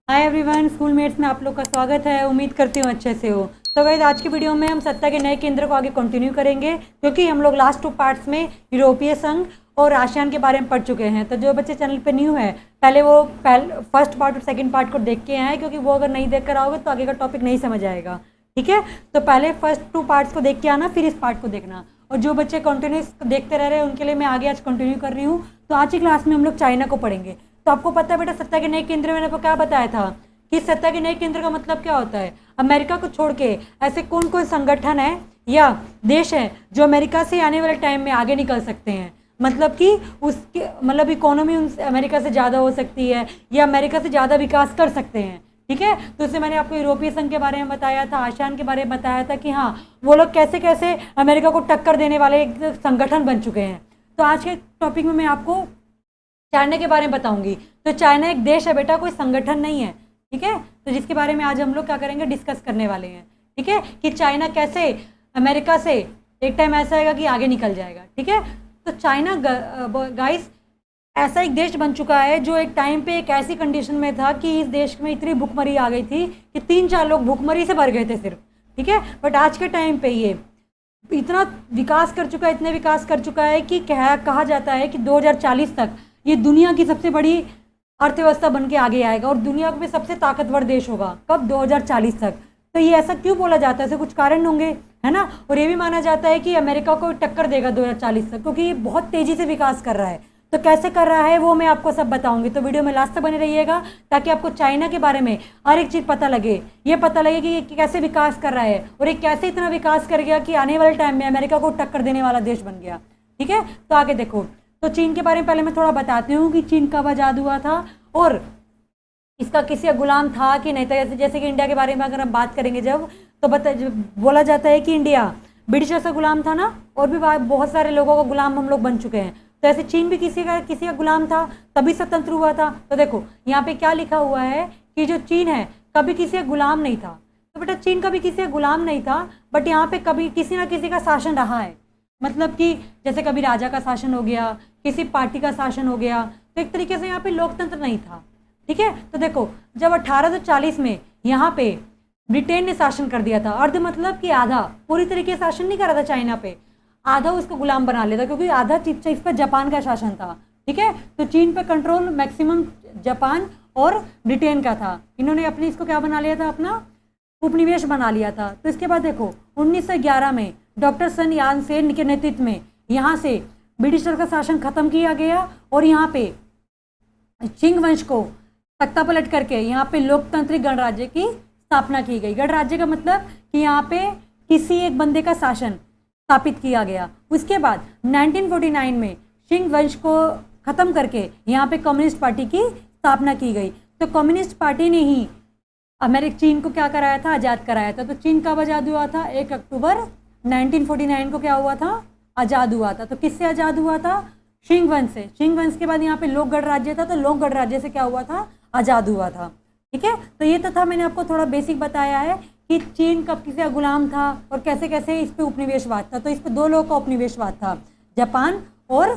Hi everyone, schoolmates में आप लोग का स्वागत है। उम्मीद करती हूँ अच्छे से हो। तो गाइस, आज की वीडियो में हम सत्ता के नए केंद्र को आगे कंटिन्यू करेंगे, क्योंकि हम लोग लास्ट 2 पार्ट्स में यूरोपीय संघ और आसियान के बारे में पढ़ चुके हैं। तो जो बच्चे चैनल पे न्यू है, पहले वो फर्स्ट पार्ट और सेकंड पार्ट को देख के आए, क्योंकि वो अगर नहीं देख कर आओगे तो आगे का टॉपिक नहीं समझ आएगा। ठीक है, तो पहले फर्स्ट 2 पार्ट्स को देख के आना, फिर इस पार्ट को देखना। और जो बच्चे कंटिन्यूस देखते रह रहे हैं उनके लिए मैं आगे आज कंटिन्यू कर रही हूँ। तो आज की क्लास में हम लोग चाइना को पढ़ेंगे। तो आपको पता है बेटा, सत्ता के नए केंद्र मैंने आपको क्या बताया था कि सत्ता के नए केंद्र का मतलब क्या होता है। अमेरिका को छोड़ के ऐसे कौन कौन संगठन है या देश है जो अमेरिका से आने वाले टाइम में आगे निकल सकते हैं, मतलब कि उसके मतलब इकोनॉमी उनसे अमेरिका से ज़्यादा हो सकती है या अमेरिका से ज़्यादा विकास कर सकते हैं। ठीक है, तो उससे मैंने आपको यूरोपीय संघ के बारे में बताया था, आसियान के बारे में बताया था कि हाँ, वो लोग कैसे कैसे अमेरिका को टक्कर देने वाले एक संगठन बन चुके हैं। तो आज के टॉपिक में मैं आपको चाइना के बारे में बताऊंगी। तो चाइना एक देश है बेटा, कोई संगठन नहीं है। ठीक है, तो जिसके बारे में आज हम लोग क्या करेंगे, डिस्कस करने वाले हैं। ठीक है, कि चाइना कैसे अमेरिका से एक टाइम ऐसा आएगा कि आगे निकल जाएगा। ठीक है, तो चाइना गाइस ऐसा एक देश बन चुका है जो एक टाइम पे एक ऐसी कंडीशन में था कि इस देश में इतनी भुखमरी आ गई थी कि 3-4 लोग भुखमरी से मर गए थे सिर्फ। ठीक है, बट आज के टाइम पे ये इतना विकास कर चुका है, इतने विकास कर चुका है कि कहा जाता है कि 2040 तक ये दुनिया की सबसे बड़ी अर्थव्यवस्था बन के आगे आएगा और दुनिया में सबसे ताकतवर देश होगा। कब? 2040 तक। तो ये ऐसा क्यों बोला जाता है? ऐसे कुछ कारण होंगे, है ना। और ये भी माना जाता है कि अमेरिका को टक्कर देगा 2040 तक, क्योंकि ये बहुत तेजी से विकास कर रहा है। तो कैसे कर रहा है वो मैं आपको सब बताऊंगी। तो वीडियो में लास्ट तक बने रहिएगा, ताकि आपको चाइना के बारे में हर एक चीज़ पता लगे। ये पता लगे कि ये कैसे विकास कर रहा है और ये कैसे इतना विकास कर गया कि आने वाले टाइम में अमेरिका को टक्कर देने वाला देश बन गया। ठीक है, तो आगे देखो। तो चीन के बारे में पहले मैं थोड़ा बताती हूँ कि चीन कब आज़ाद हुआ था और इसका किसी का गुलाम था कि नहीं था। जैसे कि इंडिया के बारे में अगर हम बात करेंगे जब, तो बोला जाता है कि इंडिया ब्रिटिशर्स का गुलाम था ना, और भी बहुत सारे लोगों का गुलाम हम लोग बन चुके हैं। तो ऐसे चीन भी किसी का गुलाम था, तभी स्वतंत्र हुआ था। तो देखो यहाँ पे क्या लिखा हुआ है कि जो चीन है कभी किसी का गुलाम नहीं था। तो बेटा चीन कभी किसी का गुलाम नहीं था, बट यहाँ पे कभी किसी ना किसी का शासन रहा है। मतलब कि जैसे कभी राजा का शासन हो गया, किसी पार्टी का शासन हो गया। तो एक तरीके से यहाँ पे लोकतंत्र नहीं था। ठीक है, तो देखो जब 1840 में यहाँ पे ब्रिटेन ने शासन कर दिया था, अर्ध मतलब कि आधा, पूरी तरीके से शासन नहीं कर रहा था चाइना पे, आधा उसको गुलाम बना लेता, क्योंकि आधा इस पर जापान का शासन था। ठीक है, तो चीन पे कंट्रोल मैक्सिमम जापान और ब्रिटेन का था। इन्होंने अपनी इसको क्या बना लिया था, अपना उपनिवेश बना लिया था। तो इसके बाद देखो 1911 में डॉक्टर सन यान सेन के नेतृत्व में यहाँ से ब्रिटिशर का शासन खत्म किया गया और यहाँ पे चिंग वंश को तख्ता पलट करके यहाँ पे लोकतांत्रिक गणराज्य की स्थापना की गई। गणराज्य का मतलब कि यहाँ पे किसी एक बंदे का शासन स्थापित किया गया। उसके बाद 1949 में चिंग वंश को खत्म करके यहाँ पे कम्युनिस्ट पार्टी की स्थापना की गई। तो कम्युनिस्ट पार्टी ने ही चीन को क्या कराया था, आज़ाद कराया था। तो चीन कब आज़ाद हुआ था? 1 अक्टूबर 1949 को क्या हुआ था, आज़ाद हुआ था। तो किससे आज़ाद हुआ था? शिंग वंश से। शिंग वंश के बाद यहाँ पे लोक गणराज्य था, तो लोक गणराज्य से क्या हुआ था, आज़ाद हुआ था। ठीक है, तो ये तो था, मैंने आपको थोड़ा बेसिक बताया है कि चीन कब किसी का गुलाम था और कैसे कैसे इस पर उपनिवेशवाद था। तो इस पर 2 लोगों का उपनिवेशवाद था, जापान और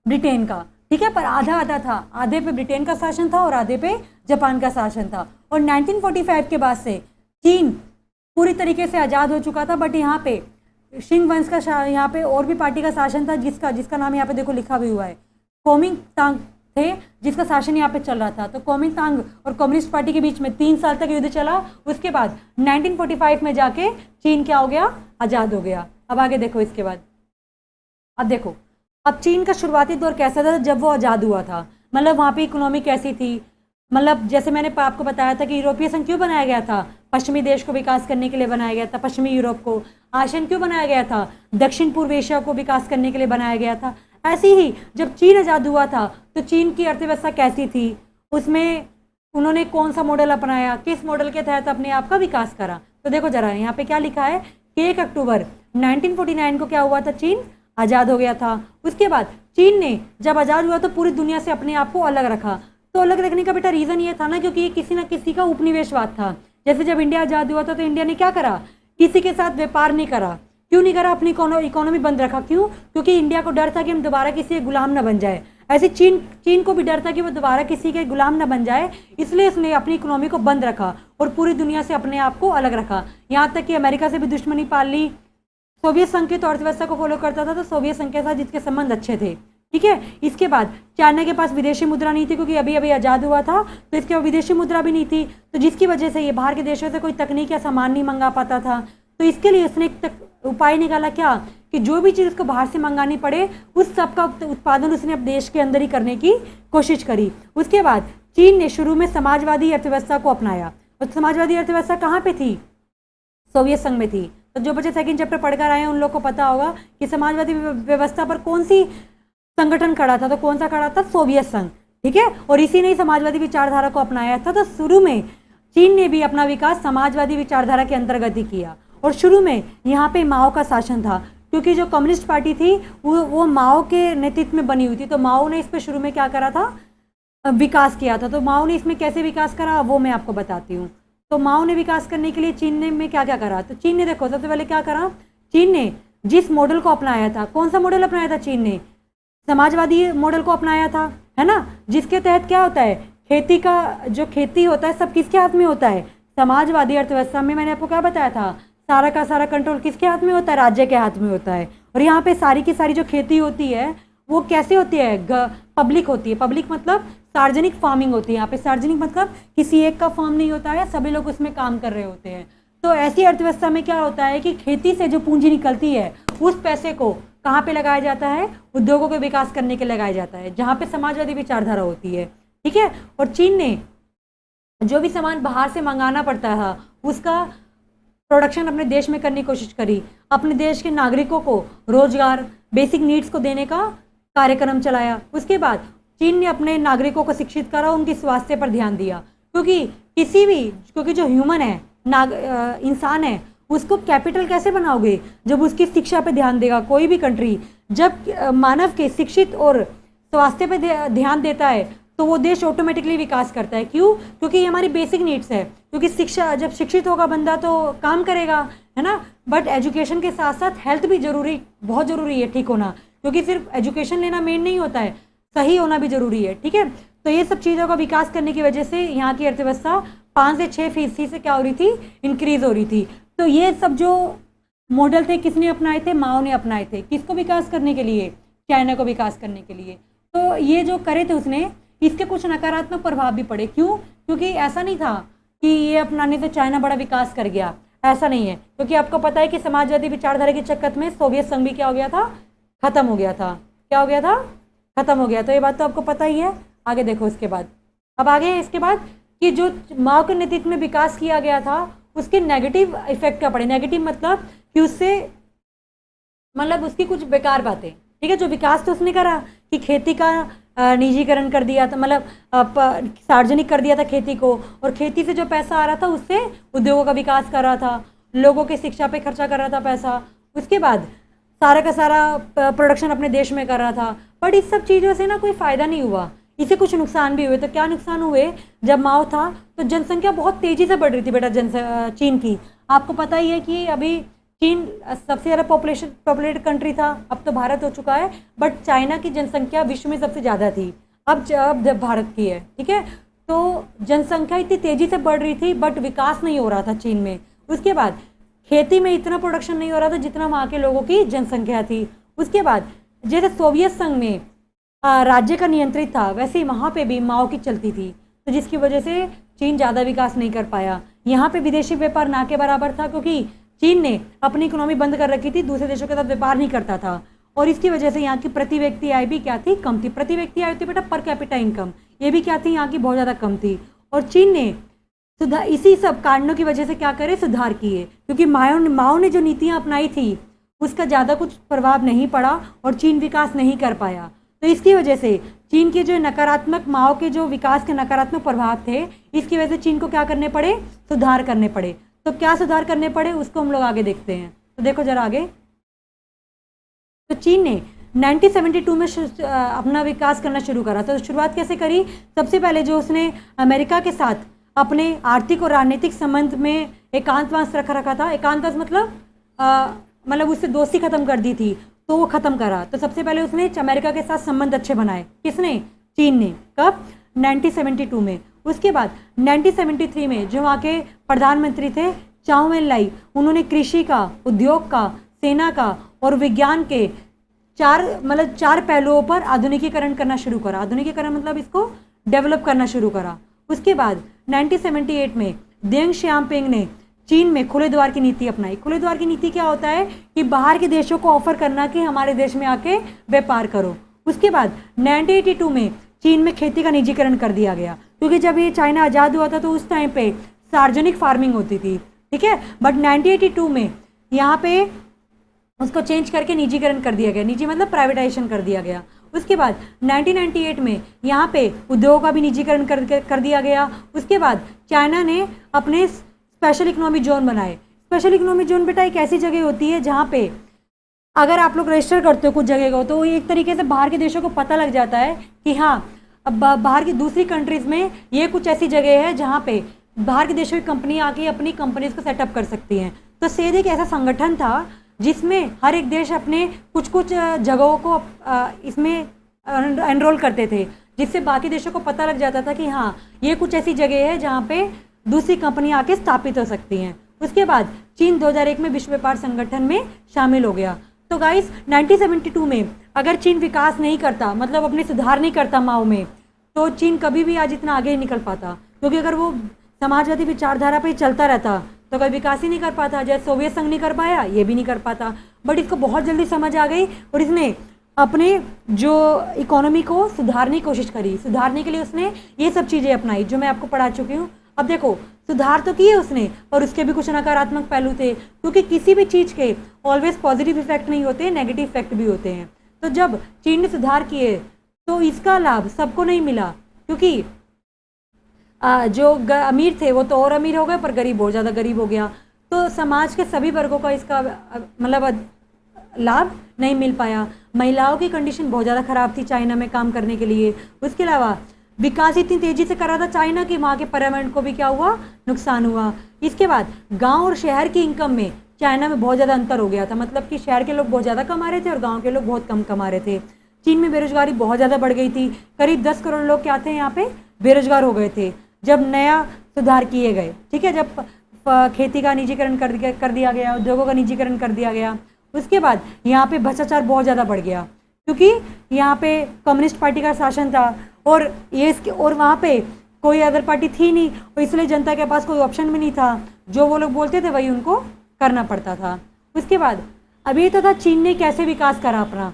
ब्रिटेन का। ठीक है, पर आधा आधा था, आधे पे ब्रिटेन का शासन था और आधे पे जापान का शासन था। और 1945 के बाद से चीन पूरी तरीके से आज़ाद हो चुका था, बट यहाँ पे शिंग वंश का यहाँ पे और भी पार्टी का शासन था, जिसका नाम यहाँ पे देखो लिखा भी हुआ है, कोमिंग तांग थे, जिसका शासन यहाँ पे चल रहा था। तो कोमिंग तांग और कम्युनिस्ट पार्टी के बीच में 3 साल तक युद्ध चला। उसके बाद 1945 में जाके चीन क्या हो गया, आज़ाद हो गया। अब आगे देखो इसके बाद। अब देखो, अब चीन का शुरुआती दौर कैसा था जब वो आज़ाद हुआ था, मतलब वहाँ पे इकोनॉमी कैसी थी। मतलब जैसे मैंने आपको बताया था कि यूरोपीय संघ क्यों बनाया गया था, पश्चिमी देश को विकास करने के लिए बनाया गया था, पश्चिमी यूरोप को। आसियान क्यों बनाया गया था, दक्षिण पूर्व एशिया को विकास करने के लिए बनाया गया था। ऐसे ही जब चीन आज़ाद हुआ था तो चीन की अर्थव्यवस्था कैसी थी, उसमें उन्होंने कौन सा मॉडल अपनाया, किस मॉडल के तहत अपने आप का विकास करा। तो देखो जरा यहाँ पे क्या लिखा है कि 1 अक्टूबर 1949 को क्या हुआ था, चीन आज़ाद हो गया था। उसके बाद चीन ने जब आज़ाद हुआ तो पूरी दुनिया से अपने आप को अलग रखा। तो अलग रखने का बेटा रीज़न ये था ना, क्योंकि ये किसी ना किसी का उपनिवेशवाद था। जैसे जब इंडिया आज़ाद हुआ था तो इंडिया ने क्या करा, किसी के साथ व्यापार नहीं करा। क्यों नहीं करा, अपनी इकोनॉमी बंद रखा। क्यों? क्योंकि इंडिया को डर था कि हम दोबारा किसी गुलाम ना बन जाए। ऐसे चीन चीन को भी डर था कि वो दोबारा किसी के गुलाम न बन जाए, इसलिए उसने अपनी इकोनॉमी को बंद रखा और पूरी दुनिया से अपने आप को अलग रखा। यहाँ तक कि अमेरिका से भी दुश्मनी पाल ली। सोवियत संघ की तो अर्थव्यवस्था को फॉलो करता था, तो सोवियत संघ के साथ जिसके संबंध अच्छे थे, ठीक है। इसके बाद चाइना के पास विदेशी मुद्रा नहीं थी, क्योंकि अभी अभी आज़ाद हुआ था, तो इसके बाद विदेशी मुद्रा भी नहीं थी, तो जिसकी वजह से ये बाहर के देशों से कोई तकनीक या सामान नहीं मंगा पाता था। तो इसके लिए उसने एक उपाय निकाला, क्या कि जो भी चीज़ उसको बाहर से मंगानी पड़े उस सब का उत्पादन उसने अपने देश के अंदर ही करने की कोशिश करी। उसके बाद चीन ने शुरू में समाजवादी अर्थव्यवस्था को अपनाया, और समाजवादी अर्थव्यवस्था कहाँ पे थी? सोवियत संघ में थी। तो जो बच्चे सेकंड चैप्टर पढ़कर आए हैं उन लोग को पता होगा कि समाजवादी व्यवस्था पर कौन सी संगठन खड़ा था, तो कौन सा खड़ा था? सोवियत संघ, ठीक है। और इसी ने समाजवादी विचारधारा को अपनाया था। तो शुरू में चीन ने भी अपना विकास समाजवादी विचारधारा के अंतर्गत ही किया, और शुरू में यहाँ पे माओ का शासन था, क्योंकि जो कम्युनिस्ट पार्टी थी वो माओ के नेतृत्व में बनी हुई थी। तो माओ ने इस पर शुरू में क्या करा था? विकास किया था। तो माओ ने इसमें कैसे विकास करा वो मैं आपको बताती हूँ। तो माओ ने विकास करने के लिए चीन ने में क्या क्या करा? तो चीन ने देखो सबसे पहले क्या करा, चीन ने जिस मॉडल को अपनाया था, कौन सा मॉडल अपनाया था? चीन ने समाजवादी मॉडल को अपनाया था, है ना, जिसके तहत क्या होता है, खेती का जो खेती होता है सब किसके हाथ में होता है? समाजवादी अर्थव्यवस्था में मैंने आपको क्या बताया था, सारा का सारा कंट्रोल किसके हाथ में होता है? राज्य के हाथ में होता है। और यहाँ पे सारी की सारी जो खेती होती है वो कैसे होती है? पब्लिक होती है। पब्लिक मतलब सार्वजनिक फार्मिंग होती है। यहाँ पे सार्वजनिक मतलब किसी एक का फार्म नहीं होता है, सभी लोग उसमें काम कर रहे होते हैं। तो ऐसी अर्थव्यवस्था में क्या होता है कि खेती से जो पूंजी निकलती है उस पैसे को कहाँ पे लगाया जाता है? उद्योगों के विकास करने के लगाया जाता है, जहाँ पे समाजवादी विचारधारा होती है, ठीक है। और चीन ने जो भी सामान बाहर से मंगाना पड़ता था उसका प्रोडक्शन अपने देश में करने की कोशिश करी, अपने देश के नागरिकों को रोजगार, बेसिक नीड्स को देने का कार्यक्रम चलाया। उसके बाद चीन ने अपने नागरिकों को शिक्षित करा, उनके स्वास्थ्य पर ध्यान दिया, क्योंकि जो ह्यूमन है, इंसान है, उसको कैपिटल कैसे बनाओगे? जब उसकी शिक्षा पे ध्यान देगा। कोई भी कंट्री जब मानव के शिक्षित और स्वास्थ्य पे ध्यान देता है तो वो देश ऑटोमेटिकली विकास करता है। क्यों? क्योंकि ये हमारी बेसिक नीड्स है। क्योंकि शिक्षा, जब शिक्षित होगा बंदा तो काम करेगा, है ना। बट एजुकेशन के साथ साथ हेल्थ भी बहुत ज़रूरी है ठीक होना, क्योंकि सिर्फ एजुकेशन लेना मेन नहीं होता है, सही होना भी ज़रूरी है, ठीक है। तो ये सब चीज़ों का विकास करने की वजह से यहाँ की अर्थव्यवस्था 5 से 6% से क्या हो रही थी? इंक्रीज हो रही थी। तो ये सब जो मॉडल थे किसने अपनाए थे? माओ ने अपनाए थे। किसको विकास करने के लिए? चाइना को विकास करने के लिए। तो ये जो करे थे उसने, इसके कुछ नकारात्मक प्रभाव भी पड़े। क्यों? क्योंकि ऐसा नहीं था कि ये अपनाने से चाइना बड़ा विकास कर गया, ऐसा नहीं है। क्योंकि आपको पता है कि समाजवादी विचारधारा के चक्कर में सोवियत संघ भी क्या हो गया था? खत्म हो गया था। क्या हो गया था? खत्म हो गया। तो ये बात तो आपको पता ही है। आगे देखो इसके बाद, अब आगे इसके बाद कि जो माओ के नेतृत्व में विकास किया गया था उसके नेगेटिव इफेक्ट क्या पड़े? नेगेटिव मतलब कि उससे मतलब उसकी कुछ बेकार बातें, ठीक है। जो विकास तो उसने करा कि खेती का निजीकरण कर दिया था, मतलब सार्वजनिक कर दिया था खेती को, और खेती से जो पैसा आ रहा था उससे उद्योगों का विकास कर रहा था, लोगों के शिक्षा पे खर्चा कर रहा था पैसा। उसके बाद सारा का सारा प्रोडक्शन अपने देश में कर रहा था। बट इस सब चीज़ों से ना कोई फ़ायदा नहीं हुआ, इससे कुछ नुकसान भी हुए। तो क्या नुकसान हुए? जब माओ था तो जनसंख्या बहुत तेज़ी से बढ़ रही थी बेटा, चीन की। आपको पता ही है कि अभी चीन सबसे ज़्यादा पॉपुलेटेड कंट्री था, अब तो भारत हो चुका है, बट चाइना की जनसंख्या विश्व में सबसे ज़्यादा थी, अब जब भारत की है, ठीक है। तो जनसंख्या इतनी तेज़ी से बढ़ रही थी बट विकास नहीं हो रहा था चीन में। उसके बाद खेती में इतना प्रोडक्शन नहीं हो रहा था जितना वहाँ के लोगों की जनसंख्या थी। उसके बाद जैसे सोवियत संघ में राज्य का नियंत्रित था, वैसे ही वहाँ पे भी माओ की चलती थी, तो जिसकी वजह से चीन ज़्यादा विकास नहीं कर पाया। यहाँ पे विदेशी व्यापार ना के बराबर था, क्योंकि चीन ने अपनी इकोनॉमी बंद कर रखी थी, दूसरे देशों के साथ व्यापार नहीं करता था, और इसकी वजह से यहाँ की प्रति व्यक्ति आय भी क्या थी? कम थी। प्रति व्यक्ति आय थी बेटा पर कैपिटा इनकम, ये भी क्या थी? यहाँ की बहुत ज़्यादा कम थी। और चीन ने इसी सब कारणों की वजह से क्या करे? सुधार किए, क्योंकि माओ ने जो नीतियाँ अपनाई थी उसका ज़्यादा कुछ प्रभाव नहीं पड़ा और चीन विकास नहीं कर पाया। तो इसकी वजह से चीन के जो नकारात्मक, माओ के जो विकास के नकारात्मक प्रभाव थे, इसकी वजह से चीन को क्या करने पड़े? सुधार करने पड़े। तो क्या सुधार करने पड़े उसको हम लोग आगे देखते हैं। तो देखो जरा आगे, तो चीन ने 1972 में अपना विकास करना शुरू करा। तो शुरुआत कैसे करी? सबसे पहले जो उसने अमेरिका के साथ अपने आर्थिक और राजनीतिक संबंध में एकांतवास रखा था। एकांतवास मतलब उससे दोस्ती खत्म कर दी थी। तो वो ख़त्म करा। तो सबसे पहले उसने अमेरिका के साथ संबंध अच्छे बनाए। किसने? चीन ने। कब? 1972 में। उसके बाद 1973 में जो वहाँ के प्रधानमंत्री थे चाउ एन लाई, उन्होंने कृषि का, उद्योग का, सेना का और विज्ञान के चार पहलुओं पर आधुनिकीकरण करना शुरू करा। आधुनिकीकरण मतलब इसको डेवलप करना शुरू करा। उसके बाद 1978 में देंग श्यामपिंग ने चीन में खुले द्वार की नीति अपनाई। खुले द्वार की नीति क्या होता है कि बाहर के देशों को ऑफर करना कि हमारे देश में आके व्यापार करो। उसके बाद 1982 में चीन में खेती का निजीकरण कर दिया गया, क्योंकि जब ये चाइना आज़ाद हुआ था तो उस टाइम पे सार्वजनिक फार्मिंग होती थी, ठीक है। बट 1982 में यहाँ पे उसको चेंज करके निजीकरण कर दिया गया। निजी मतलब प्राइवेटाइजेशन कर दिया गया। उसके बाद 1998 में यहाँ पे उद्योग का भी निजीकरण कर दिया गया। उसके बाद चाइना ने अपने स्पेशल इकोनॉमिक जोन बनाए। स्पेशल इकोनॉमिक जोन बेटा एक ऐसी जगह होती है जहाँ पे अगर आप लोग रजिस्टर करते हो कुछ जगह को, तो एक तरीके से बाहर के देशों को पता लग जाता है कि हाँ, अब बाहर की दूसरी कंट्रीज़ में ये कुछ ऐसी जगह है जहाँ पे बाहर के देशों की कंपनी आके अपनी कंपनीज को सेटअप कर सकती हैं। तो सेड एक ऐसा संगठन था जिसमें हर एक देश अपने कुछ कुछ जगहों को इसमें एनरोल करते थे, जिससे बाकी देशों को पता लग जाता था कि हाँ, ये कुछ ऐसी जगह है जहाँ पे दूसरी कंपनी आके स्थापित हो सकती हैं। उसके बाद चीन 2001 में विश्व व्यापार संगठन में शामिल हो गया। तो गाइस 1972 में अगर चीन विकास नहीं करता, मतलब अपने सुधार नहीं करता माओ में, तो चीन कभी भी आज इतना आगे नहीं निकल पाता। क्योंकि अगर वो समाजवादी विचारधारा पे चलता रहता तो कोई विकास ही नहीं कर पाता। जैसे सोवियत संघ नहीं कर पाया, ये भी नहीं कर पाता। बट इसको बहुत जल्दी समझ आ गई और इसने अपने जो इकोनॉमी को सुधारने की कोशिश करी। सुधारने के लिए उसने ये सब चीज़ें अपनाई जो मैं आपको पढ़ा चुकी हूँ। अब देखो, सुधार तो किए उसने, और उसके भी कुछ नकारात्मक पहलू थे, क्योंकि किसी भी चीज़ के ऑलवेज पॉजिटिव इफेक्ट नहीं होते, नेगेटिव इफेक्ट भी होते हैं। तो जब चीन ने सुधार किए तो इसका लाभ सबको नहीं मिला, क्योंकि जो अमीर थे वो तो और अमीर हो गए, पर गरीब और ज़्यादा गरीब हो गया। तो समाज के सभी वर्गों का इसका मतलब लाभ नहीं मिल पाया। महिलाओं की कंडीशन बहुत ज़्यादा ख़राब थी चाइना में काम करने के लिए। उसके अलावा विकास इतनी तेज़ी से कर रहा था चाइना कि वहाँ के पर्यावरण को भी क्या हुआ, नुकसान हुआ। इसके बाद गांव और शहर की इनकम में चाइना में बहुत ज़्यादा अंतर हो गया था। मतलब कि शहर के लोग बहुत ज़्यादा कमा रहे थे और गाँव के लोग बहुत कम कमा रहे थे। चीन में बेरोजगारी बहुत ज़्यादा बढ़ गई थी। करीब 10 करोड़ लोग क्या थे यहाँ पे बेरोजगार हो गए थे जब नया सुधार किए गए, ठीक है। जब खेती का निजीकरण कर दिया गया, उद्योगों का निजीकरण कर दिया गया। उसके बाद यहाँ पे भ्रष्टाचार बहुत ज़्यादा बढ़ गया, क्योंकि यहाँ पे कम्युनिस्ट पार्टी का शासन था और वहाँ पे कोई अदर पार्टी थी नहीं, और इसलिए जनता के पास कोई ऑप्शन भी नहीं था। जो वो लोग बोलते थे वही उनको करना पड़ता था। उसके बाद अभी तो था चीन ने कैसे विकास करा अपना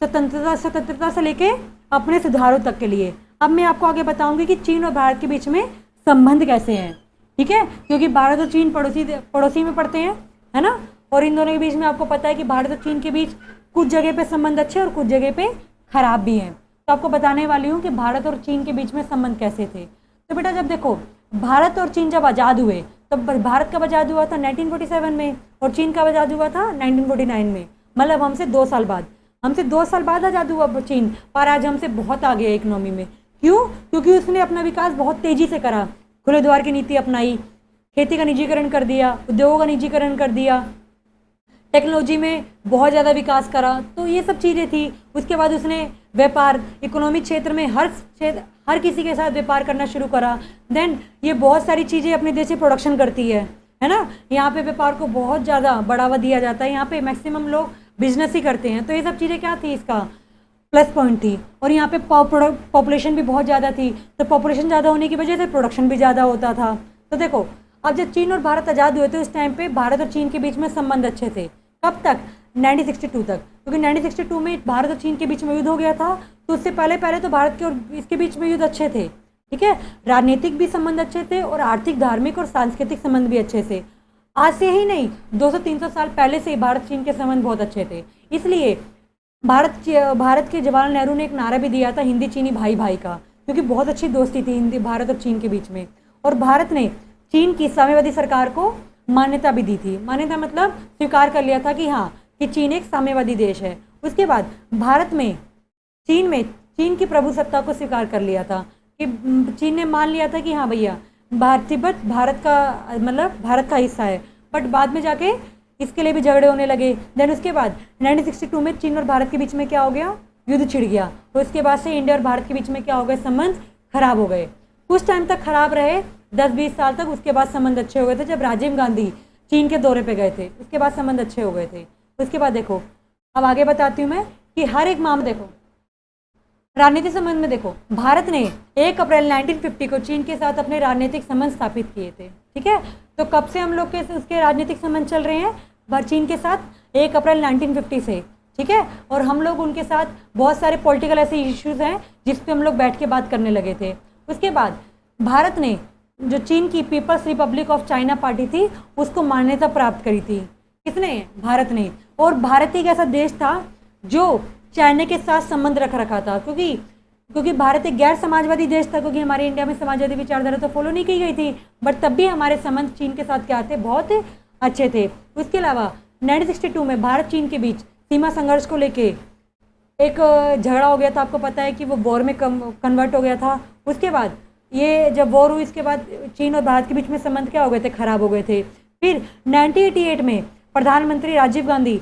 स्वतंत्रता से लेके अपने सुधारों तक के लिए। अब मैं आपको आगे बताऊंगी कि चीन और भारत के बीच में संबंध कैसे हैं, ठीक है। क्योंकि भारत और चीन पड़ोसी में पड़ते हैं, है ना। और इन दोनों के बीच में आपको पता है कि भारत और चीन के बीच कुछ जगह पे संबंध अच्छे और कुछ जगह पे खराब भी हैं। तो आपको बताने वाली हूँ कि भारत और चीन के बीच में संबंध कैसे थे। तो बेटा जब देखो, भारत और चीन जब आज़ाद हुए, तब भारत कब आज़ाद हुआ था? 1947 में, और चीन कब आज़ाद हुआ था? 1949 में। मतलब हमसे 2 साल बाद आज़ाद हुआ चीन, पर आज हमसे बहुत आगे है इकोनॉमी में। क्यों? क्योंकि उसने अपना विकास बहुत तेज़ी से करा, खुले द्वार की नीति अपनाई, खेती का निजीकरण कर दिया, उद्योगों का निजीकरण कर दिया, टेक्नोलॉजी में बहुत ज़्यादा विकास करा। तो ये सब चीज़ें थी। उसके बाद उसने व्यापार, इकोनॉमिक क्षेत्र में हर किसी के साथ व्यापार करना शुरू करा। देन ये बहुत सारी चीज़ें अपने देश से प्रोडक्शन करती है ना। यहाँ पे व्यापार को बहुत ज़्यादा बढ़ावा दिया जाता है। यहाँ पे मैक्सिमम लोग बिजनेस ही करते हैं। तो ये सब चीज़ें क्या थी, इसका प्लस पॉइंट थी। और यहाँ पे पॉपुलेशन भी बहुत ज़्यादा थी, तो पॉपुलेशन ज़्यादा होने की वजह से प्रोडक्शन भी ज़्यादा होता था। तो देखो, अब जब चीन और भारत आज़ाद हुए थे उस टाइम पे भारत और चीन के बीच में संबंध अच्छे थे। कब तक? 1962 तक। क्योंकि 1962 में भारत और चीन के बीच में युद्ध हो गया था। तो उससे पहले तो भारत के और इसके बीच में युद्ध अच्छे थे, ठीक है। राजनीतिक भी संबंध अच्छे थे और आर्थिक, धार्मिक और सांस्कृतिक संबंध भी अच्छे थे। आज से ही नहीं, 200-300 साल पहले से भारत चीन के संबंध बहुत अच्छे थे। इसलिए भारत के जवाहरलाल नेहरू ने एक नारा भी दिया था, हिंदी चीनी भाई भाई का, क्योंकि बहुत अच्छी दोस्ती थी हिंदी भारत और चीन के बीच में। और भारत ने चीन की साम्यवादी सरकार को मान्यता भी दी थी। मान्यता मतलब स्वीकार कर लिया था कि हाँ, कि चीन एक साम्यवादी देश है। उसके बाद भारत में चीन की प्रभुसत्ता को स्वीकार कर लिया था, कि चीन ने मान लिया था कि हाँ भैया, तिब्बत भारत का हिस्सा है। बट बाद में जाके इसके लिए भी झगड़े होने लगे। देन उसके बाद 1962 में चीन और भारत के बीच में क्या हो गया, युद्ध छिड़ गया। तो इसके बाद से इंडिया और भारत के बीच में क्या हो गए, संबंध खराब हो गए। कुछ टाइम तक खराब रहे, 10-20 साल तक। उसके बाद संबंध अच्छे हो गए थे जब राजीव गांधी चीन के दौरे पे गए थे, उसके बाद संबंध अच्छे हो गए थे। उसके बाद देखो, अब आगे बताती हूँ मैं कि हर एक मामला देखो, राजनीतिक संबंध में देखो, भारत ने 1 अप्रैल 1950 को चीन के साथ अपने राजनीतिक संबंध स्थापित किए थे। ठीक है, तो कब से हम लोग के उसके राजनीतिक संबंध चल रहे हैं चीन के साथ, 1 अप्रैल 1950 से। ठीक है, और हम लोग उनके साथ बहुत सारे पॉलिटिकल ऐसे इश्यूज हैं जिस पे हम लोग बैठ के बात करने लगे थे। उसके बाद भारत ने जो चीन की People's Republic of China party थी उसको मान्यता प्राप्त करी थी। किसने, भारत ने। और भारत एक ऐसा देश था जो चाइना के साथ संबंध रख रखा था, क्योंकि भारत एक गैर समाजवादी देश था, क्योंकि हमारे इंडिया में समाजवादी विचारधारा तो फॉलो नहीं की गई थी, बट तब भी हमारे संबंध चीन के साथ क्या थे, बहुत अच्छे थे। उसके अलावा 1962 में भारत चीन के बीच सीमा संघर्ष को लेके एक झगड़ा हो गया था। आपको पता है कि वो वॉर में कन्वर्ट हो गया था। उसके बाद ये जब वॉर हुई, इसके बाद चीन और भारत के बीच में संबंध क्या हो गए थे, खराब हो गए थे। फिर 1988 में प्रधानमंत्री राजीव गांधी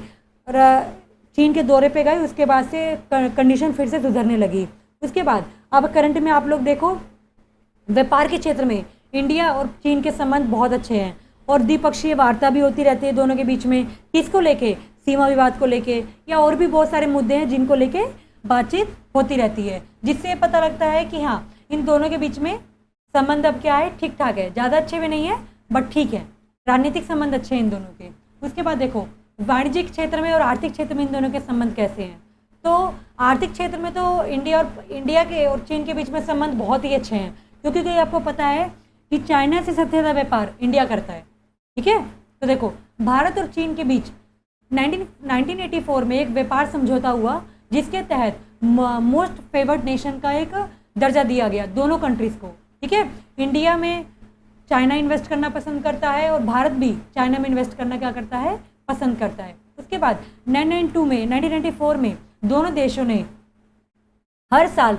चीन के दौरे पे गए, उसके बाद से कंडीशन फिर से सुधरने लगी। उसके बाद अब करंट में आप लोग देखो, व्यापार के क्षेत्र में इंडिया और चीन के संबंध बहुत अच्छे हैं और द्विपक्षीय वार्ता भी होती रहती है दोनों के बीच में। किसको लेके, सीमा विवाद को लेके, या और भी बहुत सारे मुद्दे हैं जिनको लेके बातचीत होती रहती है, जिससे पता लगता है कि हाँ, इन दोनों के बीच में संबंध अब क्या है, ठीक ठाक है। ज़्यादा अच्छे भी नहीं है बट ठीक है, राजनीतिक संबंध अच्छे हैं इन दोनों के। उसके बाद देखो, वाणिज्यिक क्षेत्र में और आर्थिक क्षेत्र में इन दोनों के संबंध कैसे हैं। तो आर्थिक क्षेत्र में तो इंडिया के और चीन के बीच में संबंध बहुत ही अच्छे हैं, क्योंकि आपको पता है कि चाइना से सबसे ज़्यादा व्यापार इंडिया करता है। ठीक है, तो देखो, भारत और चीन के बीच 1984 में एक व्यापार समझौता हुआ, जिसके तहत मोस्ट फेवर्ड नेशन का एक दर्जा दिया गया दोनों कंट्रीज़ को। ठीक है, इंडिया में चाइना इन्वेस्ट करना पसंद करता है और भारत भी चाइना में इन्वेस्ट करना क्या करता है, पसंद करता है। उसके बाद 1994 में दोनों देशों ने हर साल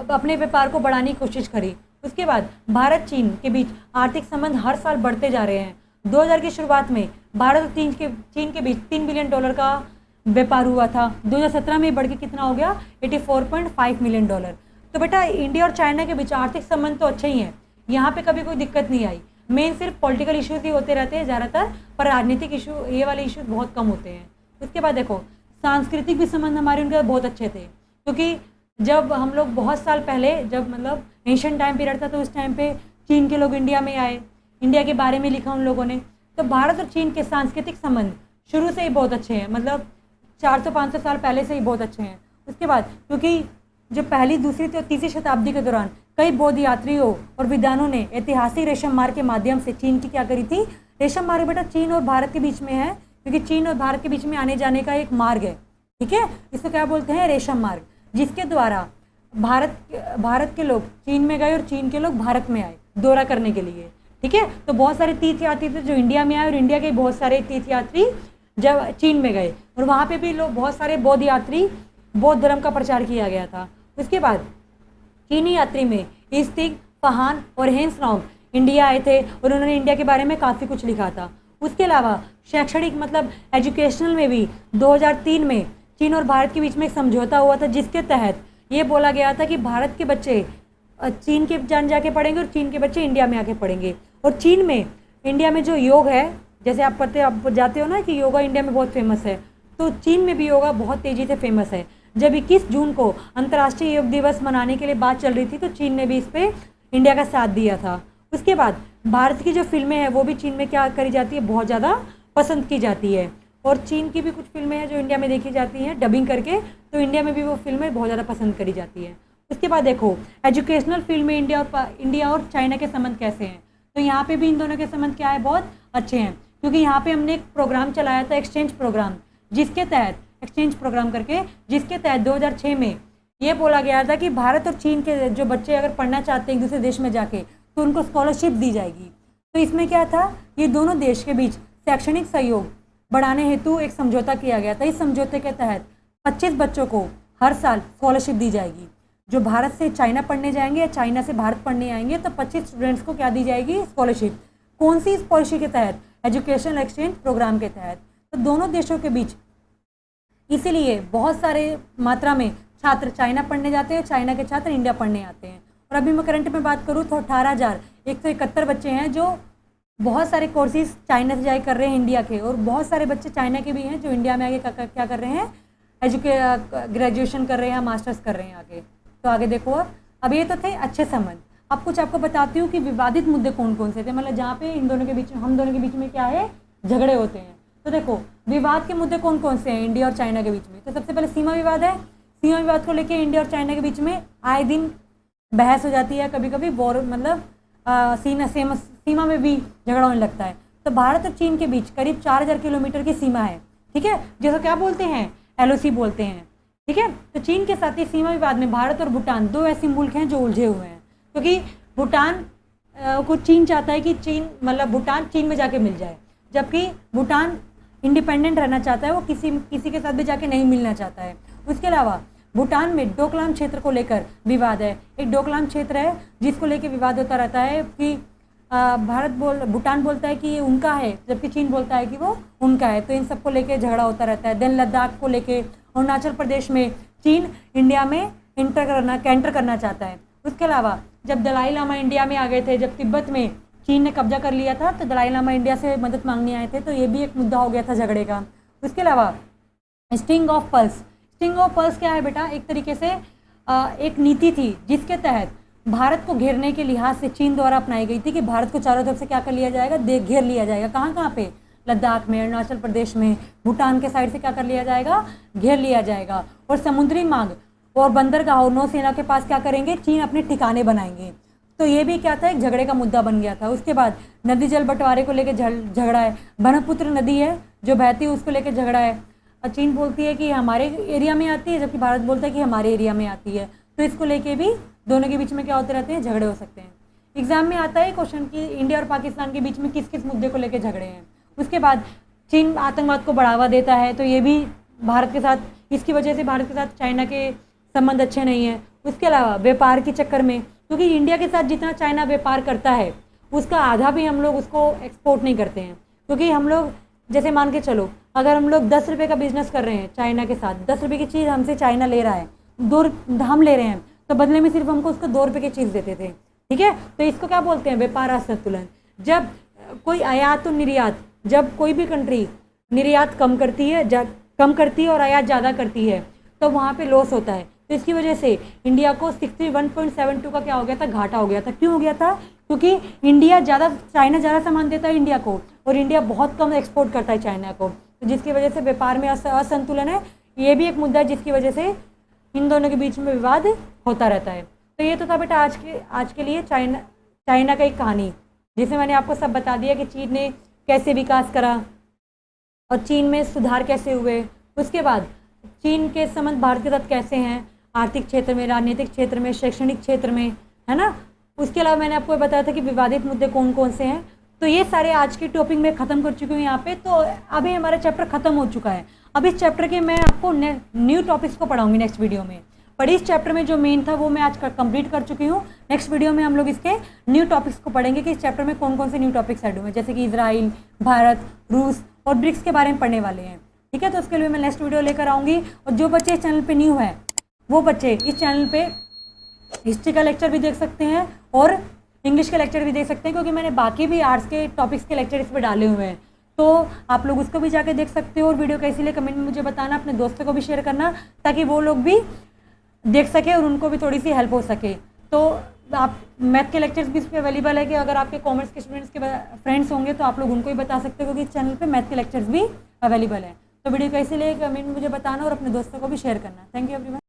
अपने व्यापार को बढ़ाने की कोशिश करी। उसके बाद भारत चीन के बीच आर्थिक संबंध हर साल बढ़ते जा रहे हैं। 2000 की शुरुआत में भारत और चीन के बीच $3 बिलियन का व्यापार हुआ था। 2017 में बढ़ के कितना हो गया, $84.5 मिलियन। तो बेटा, इंडिया और चाइना के बीच आर्थिक संबंध तो अच्छे ही हैं, यहाँ पे कभी कोई दिक्कत नहीं आई। मेन सिर्फ पॉलिटिकल इश्यूज ही होते रहते हैं ज़्यादातर, पर राजनीतिक इशू, ये वाले इश्यूज बहुत कम होते हैं। उसके बाद देखो, सांस्कृतिक भी संबंध हमारे उनके बहुत अच्छे थे, क्योंकि जब हम लोग बहुत साल पहले, जब मतलब एशियन टाइम पीरियड था, तो उस टाइम पे चीन के लोग इंडिया में आए, इंडिया के बारे में लिखा उन लोगों ने। तो भारत और चीन के सांस्कृतिक संबंध शुरू से ही बहुत अच्छे हैं, मतलब 400-500 साल पहले से ही बहुत अच्छे हैं। उसके बाद क्योंकि जो पहली, दूसरी और तीसरी शताब्दी के दौरान कई बौद्ध यात्रियों और विद्वानों ने ऐतिहासिक रेशम मार्ग के माध्यम से चीन की क्या करी थी, रेशम मार्ग बेटा चीन और भारत के बीच में है, क्योंकि चीन और भारत के बीच में आने जाने का एक मार्ग है। ठीक है, इसको क्या बोलते हैं, रेशम मार्ग, जिसके द्वारा भारत के लोग चीन में गए और चीन के लोग भारत में आए दौरा करने के लिए। ठीक है, तो बहुत सारे तीर्थयात्री थे जो इंडिया में आए, और इंडिया के बहुत सारे तीर्थयात्री जब चीन में गए, और वहाँ पे भी लोग, बहुत सारे बौद्ध यात्री, बौद्ध धर्म का प्रचार किया गया था। उसके बाद चीनी यात्री में इस्तिंग, फहान और हेंसरांग इंडिया आए थे और उन्होंने इंडिया के बारे में काफ़ी कुछ लिखा था। उसके अलावा शैक्षणिक, मतलब एजुकेशनल में भी 2003 में चीन और भारत के बीच में एक समझौता हुआ था, जिसके तहत ये बोला गया था कि भारत के बच्चे चीन के जाके पढ़ेंगे और चीन के बच्चे इंडिया में आके पढ़ेंगे। और चीन में, इंडिया में जो योग है, जैसे आप जाते हो ना कि योगा इंडिया में बहुत फेमस है, तो चीन में भी योगा बहुत तेज़ी से फेमस है। जब 21 जून को अंतर्राष्ट्रीय योग दिवस मनाने के लिए बात चल रही थी, तो चीन ने भी इस पर इंडिया का साथ दिया था। उसके बाद भारत की जो फिल्में हैं वो भी चीन में क्या करी जाती है, बहुत ज़्यादा पसंद की जाती है। और चीन की भी कुछ फिल्में हैं जो इंडिया में देखी जाती हैं डबिंग करके, तो इंडिया में भी वो फिल्में बहुत ज़्यादा पसंद करी जाती है। उसके बाद देखो, एजुकेशनल फील्ड में इंडिया और चाइना के संबंध कैसे हैं, तो यहाँ पे भी इन दोनों के संबंध क्या है, बहुत अच्छे हैं। क्योंकि यहाँ पे हमने एक प्रोग्राम चलाया था, एक्सचेंज प्रोग्राम, जिसके तहत 2006 में ये बोला गया था कि भारत और चीन के जो बच्चे अगर पढ़ना चाहते हैं दूसरे देश में जाके, तो उनको स्कॉलरशिप दी जाएगी। तो इसमें क्या था, ये दोनों देश के बीच शैक्षणिक सहयोग बढ़ाने हेतु एक समझौता किया गया था। इस समझौते के तहत 25 बच्चों को हर साल स्कॉलरशिप दी जाएगी। जो भारत से चाइना पढ़ने जाएंगे या चाइना से भारत पढ़ने आएंगे, तो 25 स्टूडेंट्स को क्या दी जाएगी, स्कॉलरशिप। कौन सी स्कॉलरशिप के तहत, एजुकेशन एक्सचेंज प्रोग्राम के तहत। तो दोनों देशों के बीच इसीलिए बहुत सारे मात्रा में छात्र चाइना पढ़ने जाते हैं, चाइना के छात्र इंडिया पढ़ने आते हैं। और अभी मैं करंट में बात करूँ तो 18,171 बच्चे हैं जो बहुत सारे कोर्सेज चाइना से जाके कर रहे हैं इंडिया के, और बहुत सारे बच्चे चाइना के भी हैं जो इंडिया में आगे क्या कर रहे हैं, ग्रेजुएशन कर रहे हैं, मास्टर्स कर रहे हैं आगे। तो आगे देखो, अब ये तो थे अच्छे संबंध। अब कुछ आपको बताती हूँ कि विवादित मुद्दे कौन कौन से थे, मतलब जहाँ पे हम दोनों के बीच में क्या है, झगड़े होते हैं। तो देखो विवाद के मुद्दे कौन कौन से हैं इंडिया और चाइना के बीच में। तो सबसे पहले सीमा विवाद है। सीमा विवाद को लेकर इंडिया और चाइना के बीच में आए दिन बहस हो जाती है, कभी कभी वॉर, मतलब सीमा में भी झगड़ा होने लगता है। तो भारत और चीन के बीच करीब 4,000 किलोमीटर की सीमा है, ठीक है, जिसको क्या बोलते हैं, LOC बोलते हैं, ठीक है। तो चीन के साथ ही सीमा विवाद में भारत और भूटान दो ऐसे मुल्क हैं जो उलझे हुए हैं, क्योंकि भूटान को चीन चाहता है कि भूटान चीन में जाके मिल जाए, जबकि भूटान इंडिपेंडेंट रहना चाहता है, वो किसी के साथ भी जाके नहीं मिलना चाहता है। उसके अलावा भूटान में डोकलाम क्षेत्र को लेकर विवाद है। एक डोकलाम क्षेत्र है जिसको लेकर विवाद होता रहता है कि भूटान बोलता है कि ये उनका है, जबकि चीन बोलता है कि वो उनका है। तो इन सबको लेके झगड़ा होता रहता है। देन लद्दाख को लेके अरुणाचल प्रदेश में चीन इंडिया में कैंटर करना चाहता है। उसके अलावा जब दलाई लामा इंडिया में आ गए थे, जब तिब्बत में चीन ने कब्जा कर लिया था, तो दलाई लामा इंडिया से मदद मांगने आए थे, तो ये भी एक मुद्दा हो गया था झगड़े का। उसके अलावा sting of pulse. Sting of pulse क्या है बेटा, एक तरीके से एक नीति थी जिसके तहत भारत को घेरने के लिहाज से चीन द्वारा अपनाई गई थी कि भारत को चारों तरफ से क्या कर लिया जाएगा, घेर लिया जाएगा। कहाँ पे, लद्दाख में, अरुणाचल प्रदेश में, भूटान के साइड से क्या कर लिया जाएगा, घेर लिया जाएगा। और समुद्री मार्ग और बंदरगाहों, नौसेना के पास क्या करेंगे, चीन अपने ठिकाने बनाएंगे। तो ये भी क्या था, एक झगड़े का मुद्दा बन गया था। उसके बाद नदी जल बंटवारे को लेकर झगड़ा है। ब्रह्मपुत्र नदी है जो बहती है, उसको लेकर झगड़ा है। और चीन बोलती है कि हमारे एरिया में आती है, जबकि भारत बोलता है कि हमारे एरिया में आती है। तो इसको लेके भी दोनों के बीच में क्या होते रहते हैं, झगड़े हो सकते हैं। एग्जाम में आता है क्वेश्चन कि इंडिया और पाकिस्तान के बीच में किस किस मुद्दे को लेकर झगड़े हैं। उसके बाद चीन आतंकवाद को बढ़ावा देता है, तो ये भी भारत के साथ, इसकी वजह से भारत के साथ चाइना के संबंध अच्छे नहीं हैं। उसके अलावा व्यापार के चक्कर में, क्योंकि इंडिया के साथ जितना चाइना व्यापार करता है उसका आधा भी हम लोग उसको एक्सपोर्ट नहीं करते हैं। क्योंकि हम लोग जैसे मान के चलो, अगर हम लोग 10 रुपये का बिजनेस कर रहे हैं चाइना के साथ, 10 रुपये की चीज़ हमसे चाइना ले रहा है, हम ले रहे हैं, तो बदले में सिर्फ हमको उसको 2 रुपये की चीज़ देते थे, ठीक है। तो इसको क्या बोलते हैं, व्यापार असंतुलन। जब कोई आयात और निर्यात, जब कोई भी कंट्री निर्यात कम करती है और आयात ज़्यादा करती है, तो वहाँ पे लॉस होता है। तो इसकी वजह से इंडिया को 61.72 का क्या हो गया था, घाटा हो गया था। क्यों हो गया था, क्योंकि चाइना ज़्यादा सामान देता है इंडिया को, और इंडिया बहुत कम एक्सपोर्ट करता है चाइना को, तो जिसकी वजह से व्यापार में असंतुलन है। ये भी एक मुद्दा है जिसकी वजह से इन दोनों के बीच में विवाद होता रहता है। तो ये तो था बेटा आज के लिए चाइना का एक कहानी, जिसमें मैंने आपको सब बता दिया कि चीन ने कैसे विकास करा और चीन में सुधार कैसे हुए। उसके बाद चीन के संबंध भारत के साथ कैसे हैं, आर्थिक क्षेत्र में, राजनीतिक क्षेत्र में, शैक्षणिक क्षेत्र में, है ना। उसके अलावा मैंने आपको बताया था कि विवादित मुद्दे कौन कौन से हैं। तो ये सारे आज के टॉपिक में ख़त्म कर चुकी हूँ यहाँ पे। तो अभी हमारा चैप्टर ख़त्म हो चुका है। अब इस चैप्टर के मैं आपको न्यू टॉपिक्स को पढ़ाऊंगी नेक्स्ट वीडियो में। पर इस चैप्टर में जो मेन था वो मैं आज कंप्लीट कर चुकी हूँ। नेक्स्ट वीडियो में हम लोग इसके न्यू टॉपिक्स को पढ़ेंगे कि इस चैप्टर में कौन कौन से न्यू टॉपिक्स ऐड हुए, जैसे कि इजराइल, भारत, रूस और ब्रिक्स के बारे में पढ़ने वाले हैं, ठीक है। तो उसके लिए मैं नेक्स्ट वीडियो लेकर आऊँगी। और जो बच्चे इस चैनल पर न्यू है वो बच्चे इस चैनल पर हिस्ट्री का लेक्चर भी देख सकते हैं और इंग्लिश के लेक्चर भी देख सकते हैं, क्योंकि मैंने बाकी भी आर्ट्स के टॉपिक्स के लेक्चर इस पर डाले हुए हैं। तो आप लोग उसको भी जाके देख सकते हो। और वीडियो कैसी लगे कमेंट में मुझे बताना, अपने दोस्तों को भी शेयर करना, ताकि वो लोग भी देख सके और उनको भी थोड़ी सी हेल्प हो सके। तो आप मैथ के लेक्चर्स भी इस पर अवेलेबल है कि अगर आपके कॉमर्स के स्टूडेंट्स के फ्रेंड्स होंगे तो आप लोग उनको भी बता सकते हो, क्योंकि इस चैनल पर मैथ के लेक्चर्स भी अवेलेबल है। तो वीडियो कैसी लगे कमेंट में मुझे बताना और अपने दोस्तों को भी शेयर करना। Thank you everyone.